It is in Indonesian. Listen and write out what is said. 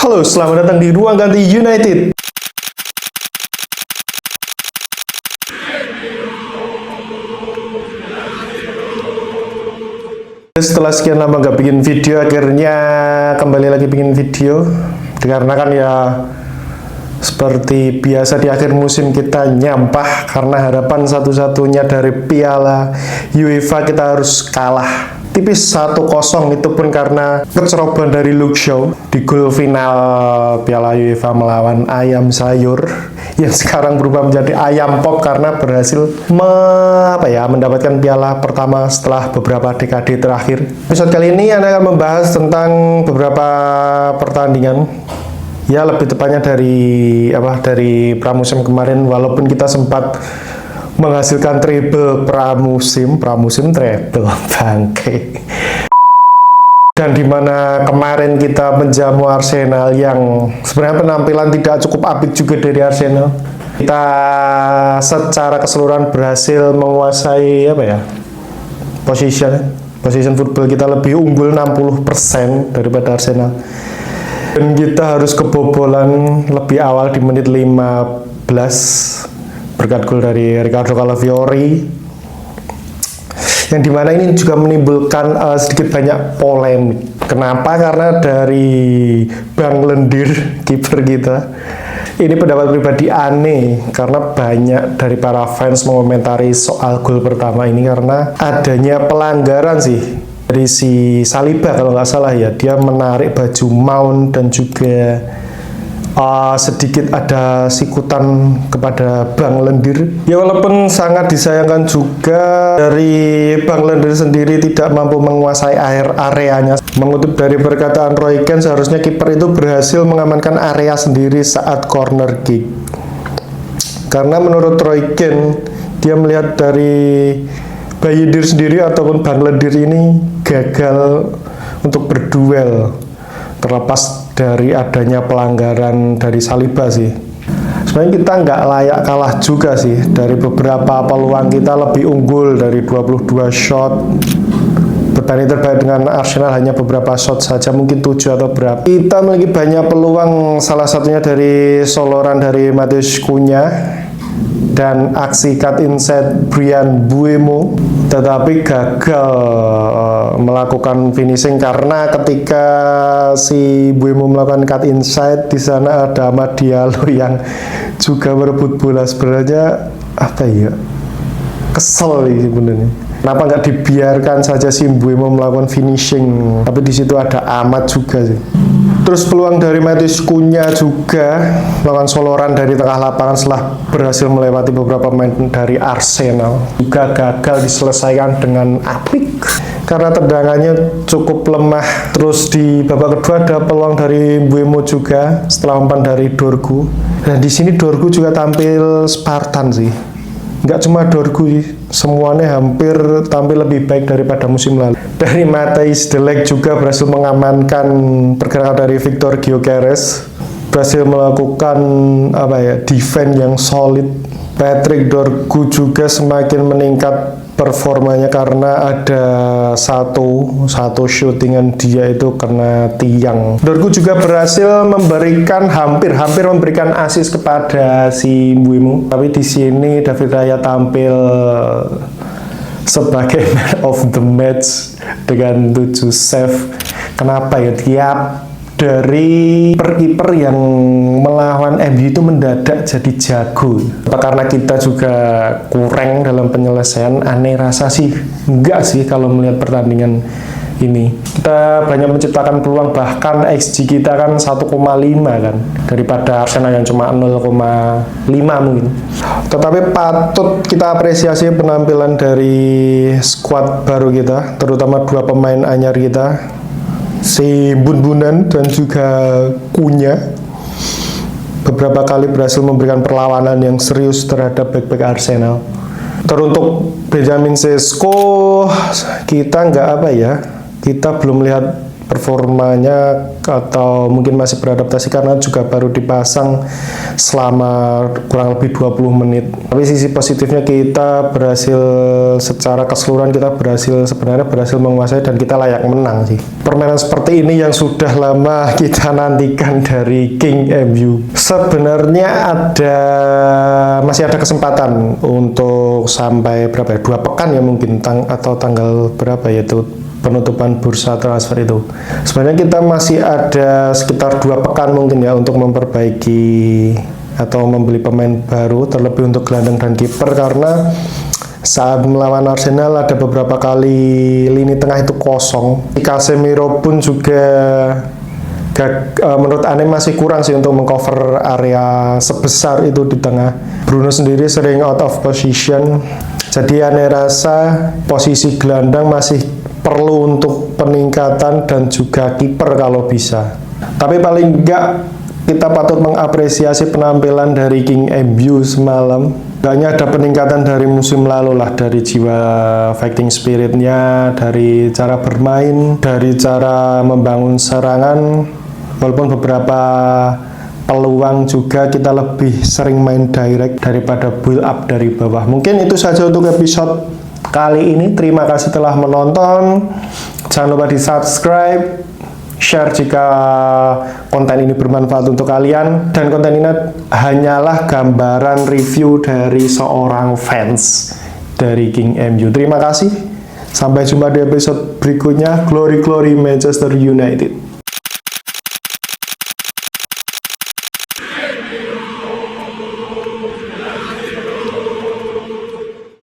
Halo, selamat datang di Ruang Ganti United. Setelah sekian lama gak bikin video, akhirnya kembali lagi bikin video. Dikarenakan ya seperti biasa di akhir musim kita nyampah karena harapan satu-satunya dari Piala UEFA kita harus kalah tipis 1-0, itu pun karena kecerobohan dari Luke Shaw di gol final Piala UEFA melawan ayam sayur yang sekarang berubah menjadi ayam pop karena berhasil mendapatkan piala pertama setelah beberapa dekade terakhir. Episode kali ini Anda akan membahas tentang beberapa pertandingan, ya lebih tepatnya dari pramusim kemarin, walaupun kita sempat menghasilkan treble pramusim treble bangke. Dan dimana kemarin kita menjamu Arsenal yang sebenarnya penampilan tidak cukup apik juga dari Arsenal. Kita secara keseluruhan berhasil menguasai position football kita lebih unggul 60% daripada Arsenal. Dan kita harus kebobolan lebih awal di menit 15 berkat gol dari Ricardo Calafiori, yang dimana ini juga menimbulkan sedikit banyak polemik. Kenapa? Karena dari Bang Lendir, kiper kita, ini pendapat pribadi aneh karena banyak dari para fans mengomentari soal gol pertama ini karena adanya pelanggaran sih dari si Saliba kalau nggak salah ya. Dia menarik baju Mount dan juga sedikit ada sikutan kepada Bang Lendir. Ya walaupun sangat disayangkan juga dari Bang Lendir sendiri tidak mampu menguasai areanya. Mengutip dari perkataan Roy Keane, seharusnya kiper itu berhasil mengamankan area sendiri saat corner kick. Karena menurut Roy Keane, dia melihat dari Bayidir sendiri ataupun Bang Lendir ini gagal untuk berduel, terlepas dari adanya pelanggaran dari Saliba sih. Sebenarnya kita nggak layak kalah juga sih. Dari beberapa peluang kita lebih unggul dari 22 shot. Berbanding terbaik dengan Arsenal hanya beberapa shot saja, mungkin 7 atau berapa. Kita memiliki banyak peluang, salah satunya dari soloran dari Matheus Cunha dan aksi cut inside Bryan Mbeumo, tetapi gagal melakukan finishing karena ketika si Mbeumo melakukan cut inside, di sana ada Amad Diallo yang juga merebut bola. Sebenarnya kesel sih sebenarnya. Kenapa nggak dibiarkan saja si Mbeumo melakukan finishing? Tapi di situ ada Amad juga sih. Terus peluang dari Matheus Cunha juga melakukan soloran dari tengah lapangan setelah berhasil melewati beberapa pemain dari Arsenal, juga gagal diselesaikan dengan apik karena tendangannya cukup lemah. Terus di babak kedua ada peluang dari Mbeumo juga setelah umpan dari Dorgu. Dan di sini Dorgu juga tampil Spartan sih. Nggak cuma Dorgu sih, semuanya hampir tampil lebih baik daripada musim lalu. Dari Matthijs de Ligt juga berhasil mengamankan pergerakan dari Victor Gyökeres, berhasil melakukan defense yang solid. Patrick Dorgu juga semakin meningkat performanya karena ada satu shootingan dia itu kena tiang. Dorgu juga berhasil memberikan hampir memberikan assist kepada si Mbeumo. Tapi di sini David Raya tampil sebagai man of the match dengan 7 save. Kenapa ya? Tiap dari kiper yang melawan MU itu mendadak jadi jago. Apa karena kita juga kurang dalam penyelesaian? Aneh rasa sih. Enggak sih kalau melihat pertandingan ini. Kita banyak menciptakan peluang, bahkan XG kita kan 1,5 kan, daripada Arsenal yang cuma 0,5 mungkin. Tetapi patut kita apresiasi penampilan dari skuad baru kita, terutama 2 pemain anyar kita, si Bun-Bunan dan juga Cunha. Beberapa kali berhasil memberikan perlawanan yang serius terhadap bek-bek Arsenal. Teruntuk Benjamin Sesko, kita belum lihat performanya atau mungkin masih beradaptasi karena juga baru dipasang selama kurang lebih 20 menit. Tapi sisi positifnya kita berhasil, secara keseluruhan kita sebenarnya berhasil menguasai dan kita layak menang sih. Permainan seperti ini yang sudah lama kita nantikan dari King MU. Sebenarnya masih ada kesempatan untuk sampai berapa ya? 2 pekan ya mungkin, atau tanggal berapa ya itu penutupan bursa transfer itu. Sebenarnya kita masih ada sekitar 2 pekan mungkin ya untuk memperbaiki atau membeli pemain baru, terlebih untuk gelandang dan kiper, karena saat melawan Arsenal ada beberapa kali lini tengah itu kosong. Casemiro pun juga menurut Ane masih kurang sih untuk mengcover area sebesar itu di tengah. Bruno sendiri sering out of position. Jadi Ane rasa posisi gelandang masih perlu untuk peningkatan dan juga kiper kalau bisa. Tapi paling enggak kita patut mengapresiasi penampilan dari King MU semalam. Hanya ada peningkatan dari musim lalu lah, dari jiwa fighting spiritnya, dari cara bermain, dari cara membangun serangan. Walaupun beberapa peluang juga kita lebih sering main direct daripada build up dari bawah. Mungkin itu saja untuk episode kali ini. Terima kasih telah menonton. Jangan lupa di subscribe, share jika konten ini bermanfaat untuk kalian, dan konten ini hanyalah gambaran review dari seorang fans dari King MU. Terima kasih, sampai jumpa di episode berikutnya. Glory Glory Manchester United.